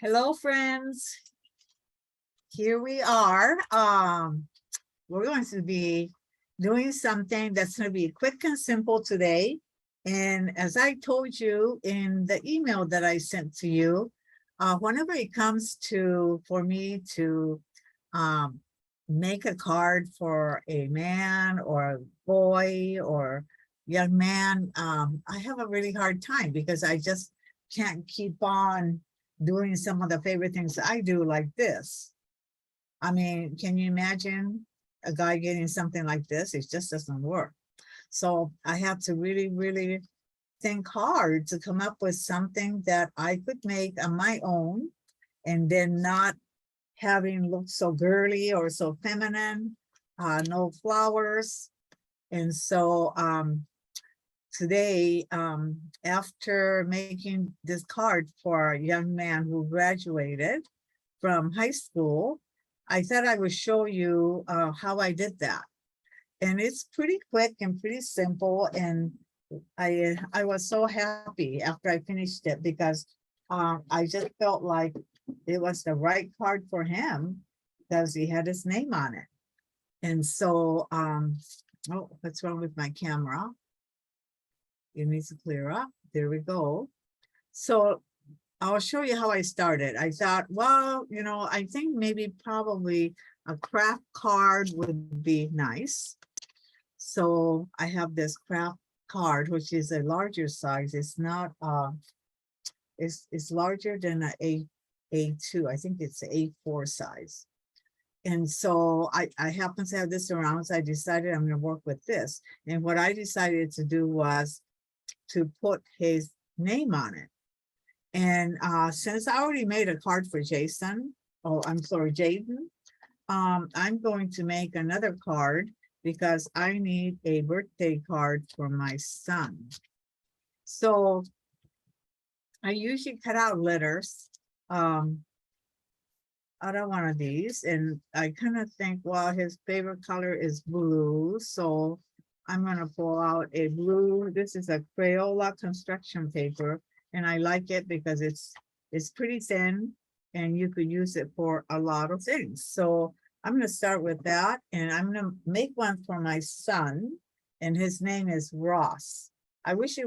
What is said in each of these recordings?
Hello, friends. Here we are. We're going to be doing something that's going to be quick and simple today. And as I told you in the email that I sent to you, whenever it comes for me to make a card for a man or a boy or young man, I have a really hard time because I just can't keep on doing some of the favorite things I do like this. I mean, can you imagine a guy getting something like this? It just doesn't work. So I have to really think hard to come up with something that I could make on my own and then not having look so girly or so feminine, no flowers. And so today, after making this card for a young man who graduated from high school, I thought I would show you how I did that. And it's pretty quick and pretty simple. And I was so happy after I finished it because I just felt like it was the right card for him because he had his name on it. And so, oh, what's wrong with my camera? It needs to clear up. There we go. So I'll show you how I started. I thought, well, I think maybe probably a craft card would be nice. So I have this craft card, which is a larger size. It's not, it's larger than A2. I think it's A4 size. And so I happen to have this around, so I decided I'm going to work with this. And what I decided to do was to put his name on it. And since I already made a card for Jason, oh, I'm sorry, Jaden, I'm going to make another card because I need a birthday card for my son. So I usually cut out letters out of one of these, and I kind of think, well, his favorite color is blue, so I'm going to pull out a blue. This is a Crayola construction paper, and I like it because it's pretty thin and you could use it for a lot of things. So I'm going to start with that, and I'm going to make one for my son, and his name is Ross. I wish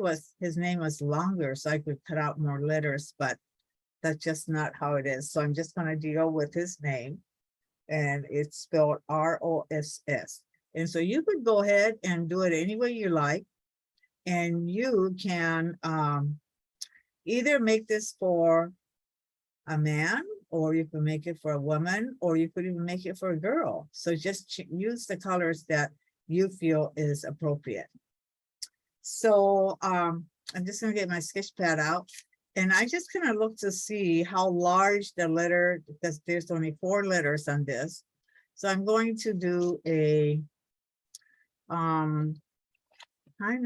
his name was longer so I could cut out more letters, but that's just not how it is. So I'm just going to deal with his name, and it's spelled R-O-S-S. And so you could go ahead and do it any way you like. And you can either make this for a man, or you can make it for a woman, or you could even make it for a girl. So just use the colors that you feel is appropriate. So I'm just going to get my sketch pad out. And I just kind of look to see how large the letter, because there's only 4 letters on this. So I'm going to do a kind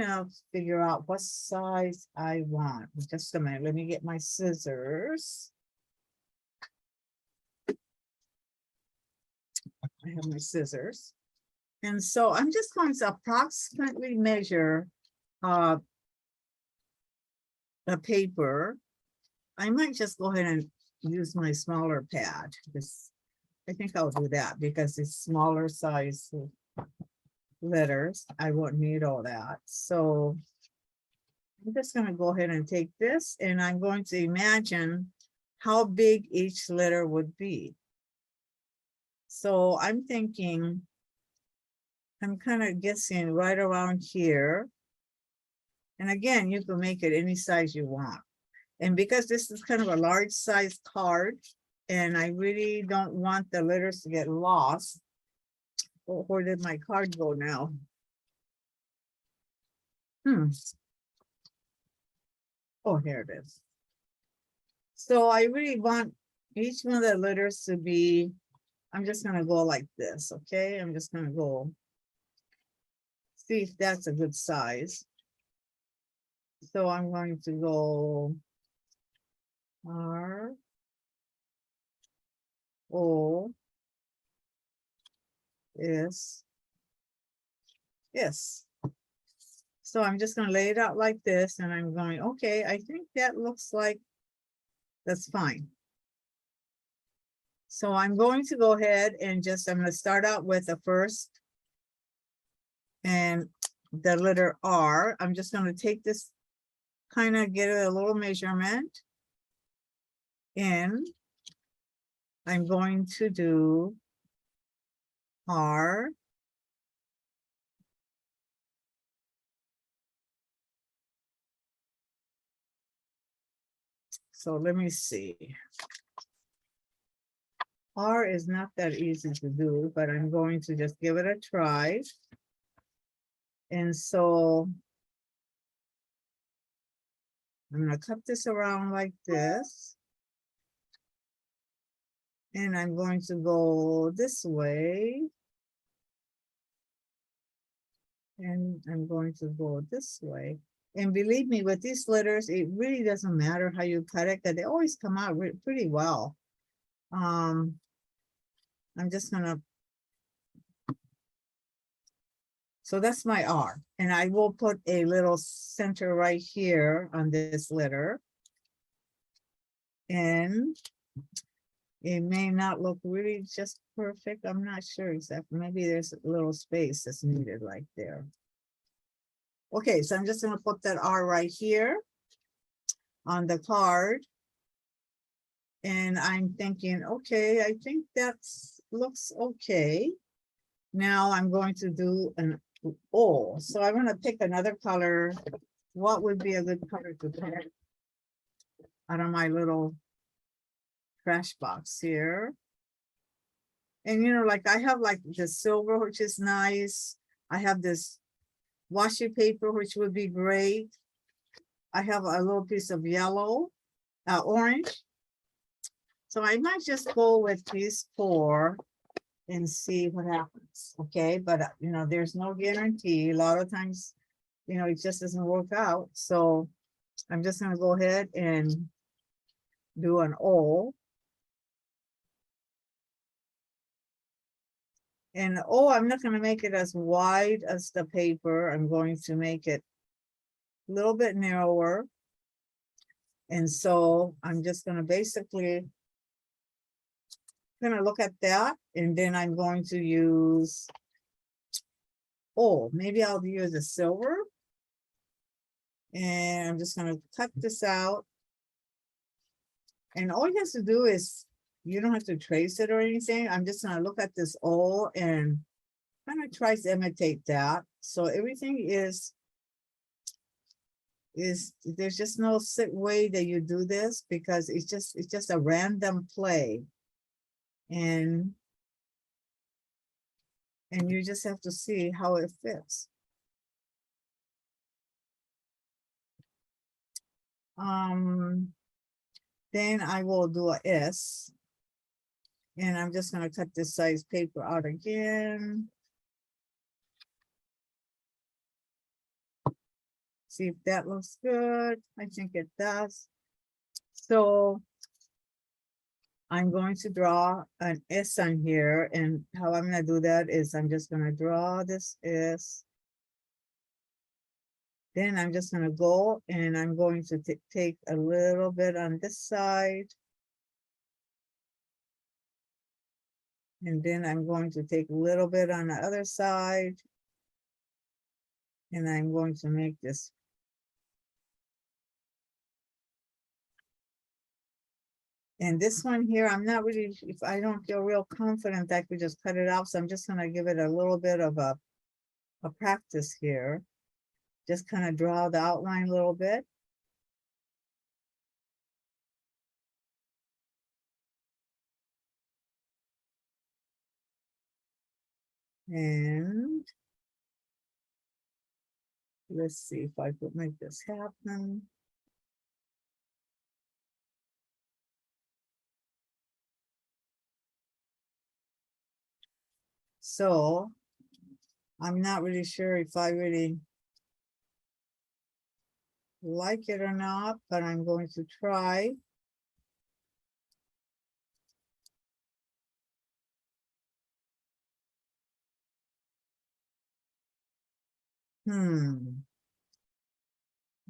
of figure out what size I want. Just a minute, let me get my scissors. I have my scissors. And so I'm just going to approximately measure the paper. I might just go ahead and use my smaller pad. I think I'll do that because it's smaller size letters. I won't need all that. So I'm just going to go ahead and take this, and I'm going to imagine how big each letter would be. So I'm thinking, I'm kind of guessing right around here. And again, you can make it any size you want. And because this is kind of a large size card, and I really don't want the letters to get lost. Oh, where did my card go now? Oh, here it is. So I really want each one of the letters to be, I'm just going to go like this, okay? I'm just going to go see if that's a good size. So I'm going to go R, O, S, S. So I'm just going to lay it out like this, and I'm going, okay, I think that looks like that's fine. So I'm going to go ahead and I'm going to start out with the first and the letter R. I'm just going to take this, kind of get a little measurement. And I'm going to do R. So let me see. R is not that easy to do, but I'm going to just give it a try. And so I'm going to cut this around like this. And I'm going to go this way. And I'm going to go this way. And believe me, with these letters, it really doesn't matter how you cut it, because they always come out pretty well. I'm just gonna, so that's my R, and I will put a little center right here on this letter. And it may not look really just perfect. I'm not sure exactly. Maybe there's a little space that's needed right there. Okay, so I'm just gonna put that R right here on the card. And I'm thinking, okay, I think that's looks okay. Now I'm going to do an O. So I'm gonna pick another color. What would be a good color to pick out of my little trash box here? And you know, like I have like the silver, which is nice. I have this washi paper, which would be great. I have a little piece of yellow, orange. So I might just go with these four and see what happens, okay? But, you know, there's no guarantee. A lot of times, you know, it just doesn't work out. So I'm just gonna go ahead and do an O. And I'm not gonna make it as wide as the paper. I'm going to make it a little bit narrower. And so I'm just gonna basically gonna look at that, and then I'm going to use, maybe I'll use a silver. And I'm just gonna cut this out. And all you have to do is, you don't have to trace it or anything. I'm just gonna look at this O and kind of try to imitate that. So everything is there's just no set way that you do this, because it's just a random play. And you just have to see how it fits. Then I will do a S. And I'm just gonna cut this size paper out again. See if that looks good. I think it does. So I'm going to draw an S on here, and how I'm gonna do that is I'm just gonna draw this S. Then I'm just gonna go and I'm going to take a little bit on this side. And then I'm going to take a little bit on the other side. And I'm going to make this. And this one here, I'm not really, if I don't feel real confident, I could just cut it out. So I'm just gonna give it a little bit of a practice here. Just kind of draw the outline a little bit. And let's see if I could make this happen. So I'm not really sure if I really like it or not, but I'm going to try. I'm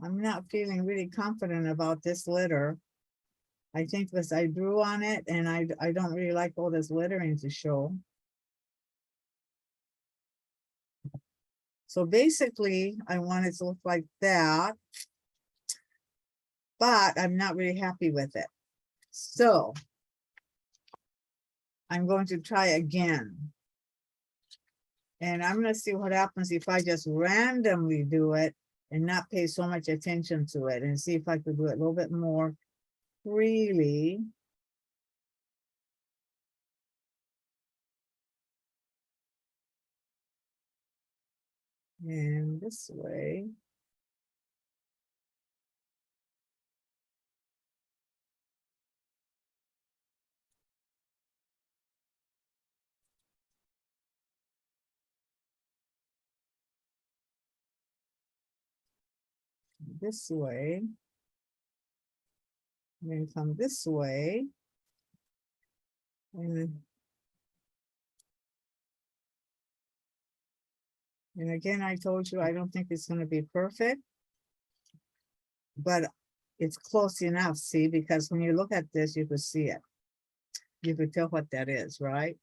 not feeling really confident about this letter. I think because I drew on it and I don't really like all this lettering to show. So basically, I want it to look like that, but I'm not really happy with it. So I'm going to try again. And I'm gonna see what happens if I just randomly do it and not pay so much attention to it, and see if I could do it a little bit more freely. And this way. This way. Then come this way. And again, I told you, I don't think it's gonna be perfect. But it's close enough, see, because when you look at this, you could see it. You could tell what that is, right?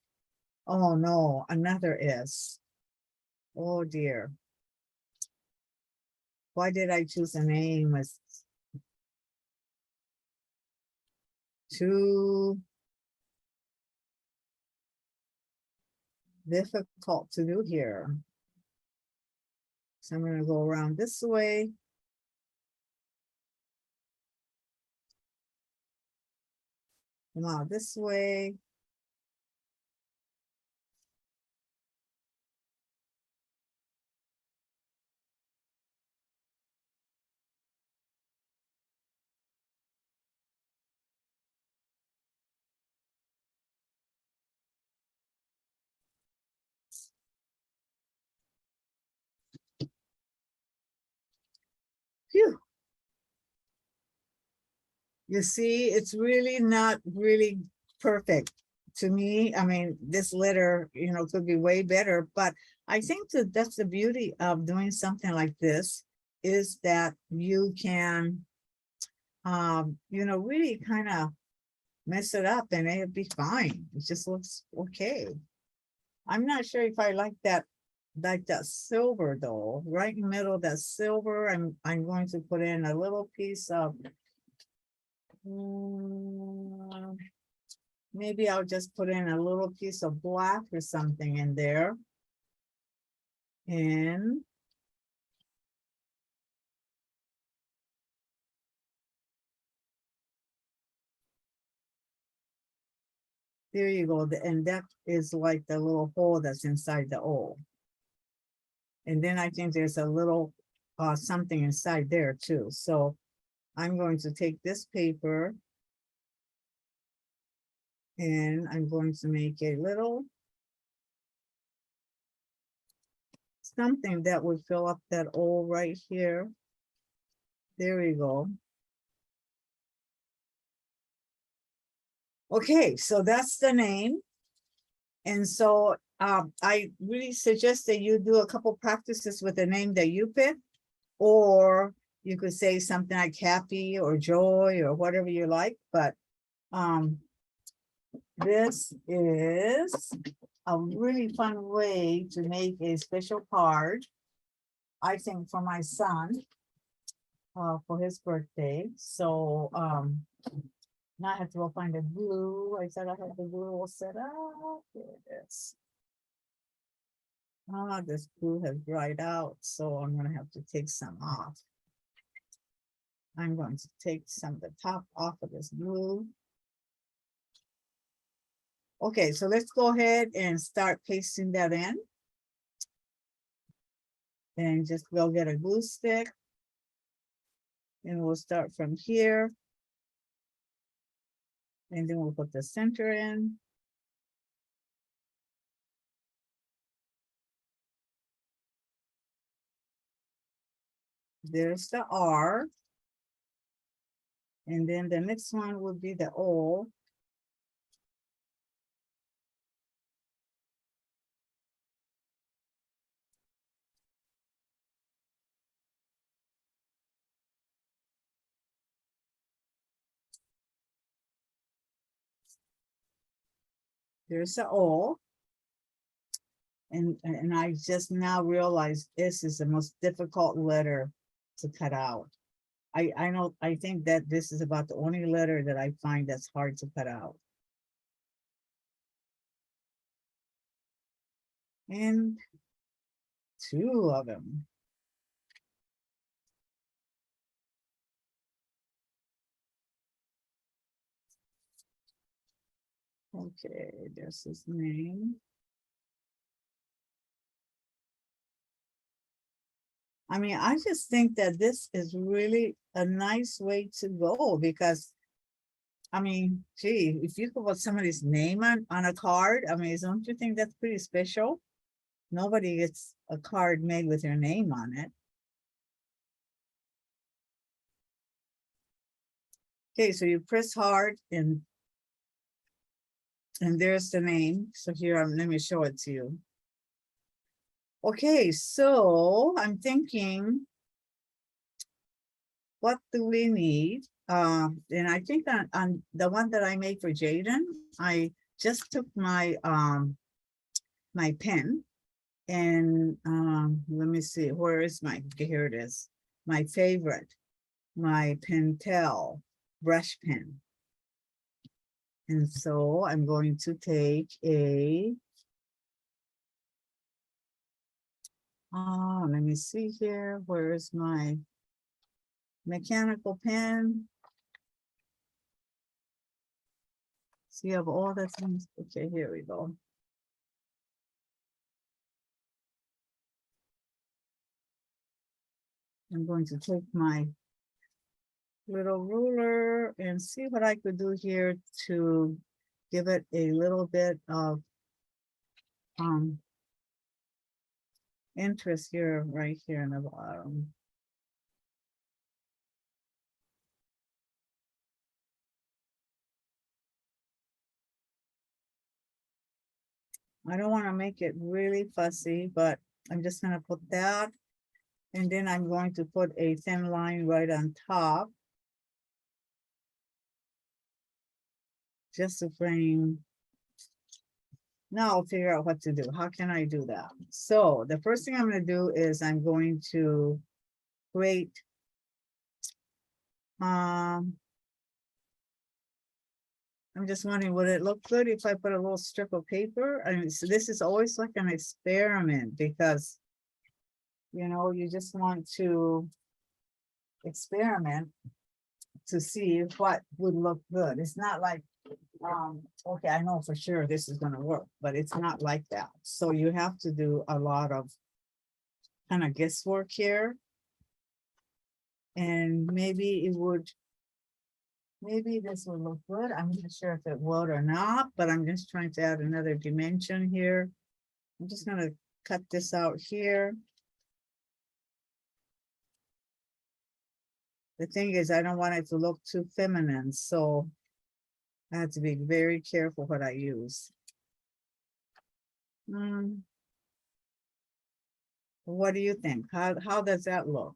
Oh no, another S. Oh dear. Why did I choose a name? It's too difficult to do here. So I'm gonna go around this way. Come out this way. Phew. You see, it's really not really perfect to me. I mean, this letter, you know, could be way better, but I think that that's the beauty of doing something like this, is that you can, you know, really kind of mess it up and it'll be fine. It just looks okay. I'm not sure if I like that silver though. Right in the middle of that silver, I'm going to put in a little piece of maybe I'll just put in a little piece of black or something in there. And there you go. And that is like the little hole that's inside the O. And then I think there's a little something inside there too. So I'm going to take this paper and I'm going to make a little something that would fill up that O right here. There we go. Okay, so that's the name. And so I really suggest that you do a couple practices with the name that you pick, or you could say something like happy or joy or whatever you like. But this is a really fun way to make a special card, I think, for my son for his birthday. So now I have to go find the glue. I said I had the glue all set up. Here it is. This glue has dried out, so I'm gonna have to take some off. I'm going to take some of the top off of this glue. Okay, so let's go ahead and start pasting that in. And just go get a glue stick. And we'll start from here. And then we'll put the center in. There's the R. And then the next one will be the O. There's the O. And I just now realized this is the most difficult letter to cut out. I know, I think that this is about the only letter that I find that's hard to cut out. And two of them. Okay, there's his name. I mean, I just think that this is really a nice way to go because, I mean, gee, if you could put somebody's name on a card, I mean, don't you think that's pretty special? Nobody gets a card made with your name on it. Okay, so you press hard and there's the name. So here, let me show it to you. Okay, so I'm thinking, what do we need? And I think on the one that I made for Jaden, I just took my my pen and let me see, where is my, okay, here it is. My favorite, my Pentel brush pen. And so I'm going to take a, let me see here, where is my mechanical pen? See, of all the things, okay, here we go. I'm going to take my little ruler and see what I could do here to give it a little bit of interest here, right here in the bottom. I don't want to make it really fussy, but I'm just going to put that. And then I'm going to put a thin line right on top. Just to frame. Now I'll figure out what to do. How can I do that? So the first thing I'm going to do is I'm going to create I'm just wondering, would it look good if I put a little strip of paper? I mean, so this is always like an experiment because, you know, you just want to experiment to see what would look good. It's not like, okay, I know for sure this is going to work, but it's not like that. So you have to do a lot of kind of guesswork here. And maybe it would, maybe this will look good. I'm not sure if it would or not, but I'm just trying to add another dimension here. I'm just gonna cut this out here. The thing is, I don't want it to look too feminine, so I have to be very careful what I use. What do you think? How does that look?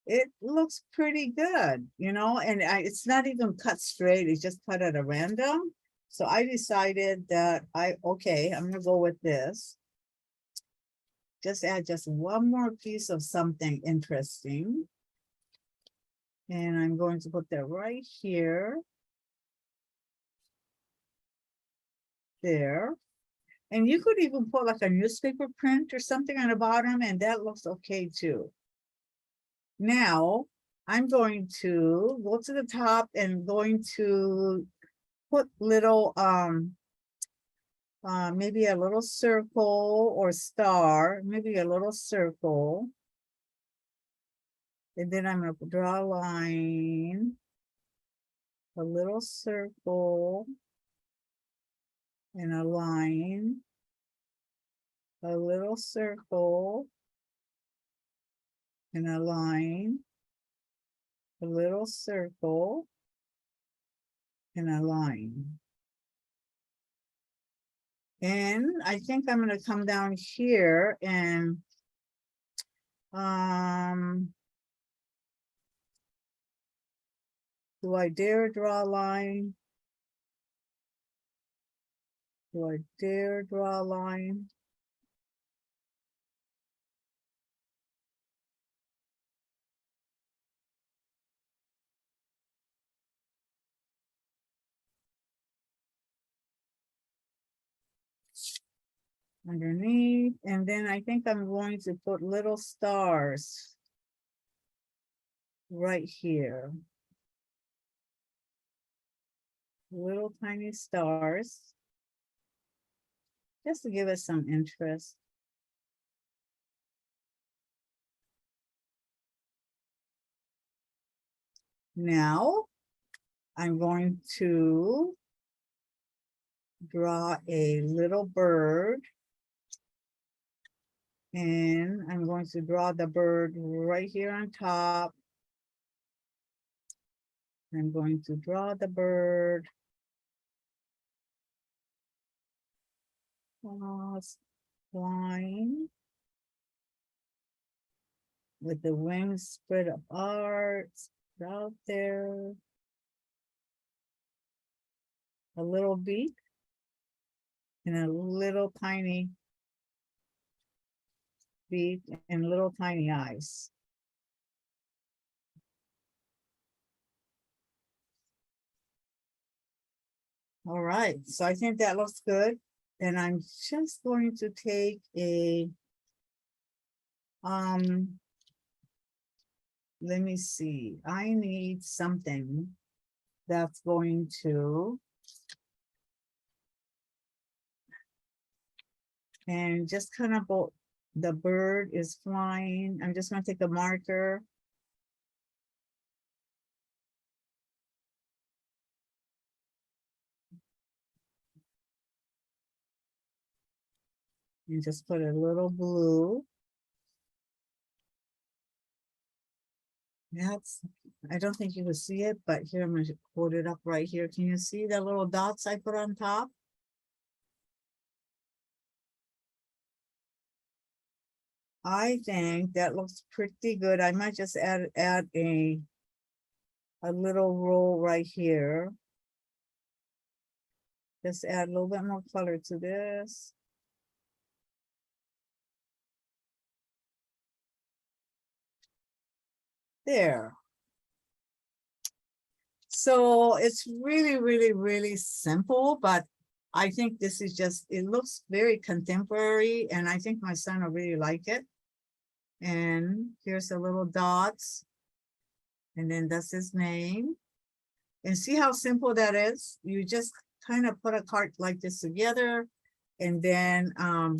It looks pretty good, you know, and it's not even cut straight, it's just cut at a random. So I decided that okay, I'm gonna go with this. Just add just one more piece of something interesting. And I'm going to put that right here. There. And you could even put like a newspaper print or something on the bottom, and that looks okay too. Now, I'm going to go to the top and going to put little, maybe a little circle or star, maybe a little circle. And then I'm going to draw a line, a little circle, and a line, a little circle, and a line, a little circle, and a line. And I think I'm going to come down here and do I dare draw a line? Do I dare draw a line? Underneath, and then I think I'm going to put little stars right here. Little tiny stars, just to give us some interest. Now, I'm going to draw a little bird. And I'm going to draw the bird right here on top. I'm going to draw the bird. Flying with the wings spread apart, out there. A little beak and a little tiny beak and little tiny eyes. All right, so I think that looks good. And I'm just going to take a, let me see, I need something that's going to, and just kind of go, the bird is flying. I'm just going to take a marker. And just put a little blue. That's, I don't think you can see it, but here I'm going to put it up right here. Can you see the little dots I put on top? I think that looks pretty good. I might just add a little roll right here. Just add a little bit more color to this. There. So it's really, really, really simple, but I think this is just, it looks very contemporary, and I think my son will really like it. And here's the little dots. And then that's his name. And see how simple that is? You just kind of put a card like this together, and then I'm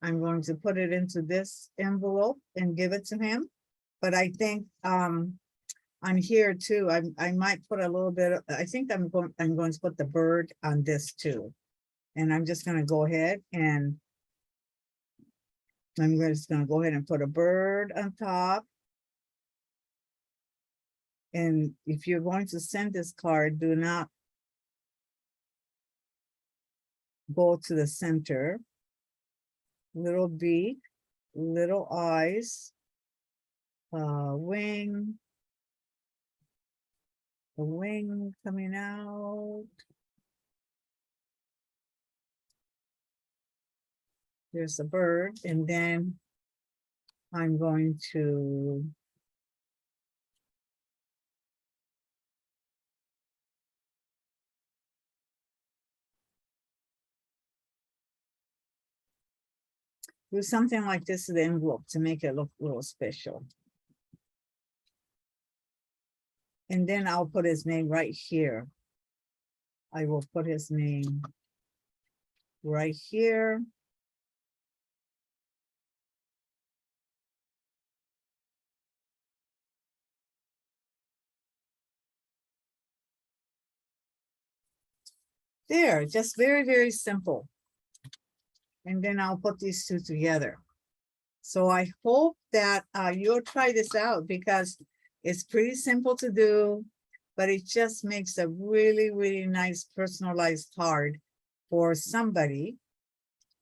going to put it into this envelope and give it to him. But I think on here too, I might put a little bit of, I think I'm going to put the bird on this too. And I'm just going to go ahead and I'm just going to go ahead and put a bird on top. And if you're going to send this card, do not go to the center. Little beak, little eyes, wing, the wing coming out. There's a bird, and then I'm going to do something like this to the envelope to make it look a little special. And then I'll put his name right here. I will put his name right here. There, just very, very simple. And then I'll put these two together. So I hope that you'll try this out, because it's pretty simple to do, but it just makes a really, really nice personalized card for somebody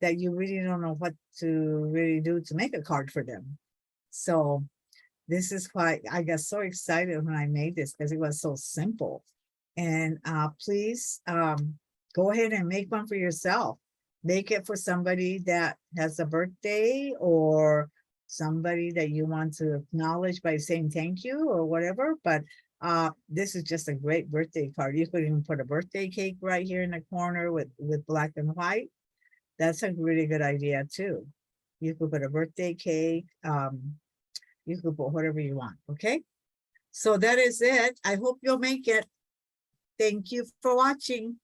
that you really don't know what to really do to make a card for them. So this is why I got so excited when I made this, because it was so simple. And please go ahead and make one for yourself. Make it for somebody that has a birthday or somebody that you want to acknowledge by saying thank you or whatever, but this is just a great birthday card. You could even put a birthday cake right here in the corner with black and white. That's a really good idea too. You could put a birthday cake, you could put whatever you want, okay? So that is it. I hope you'll make it. Thank you for watching.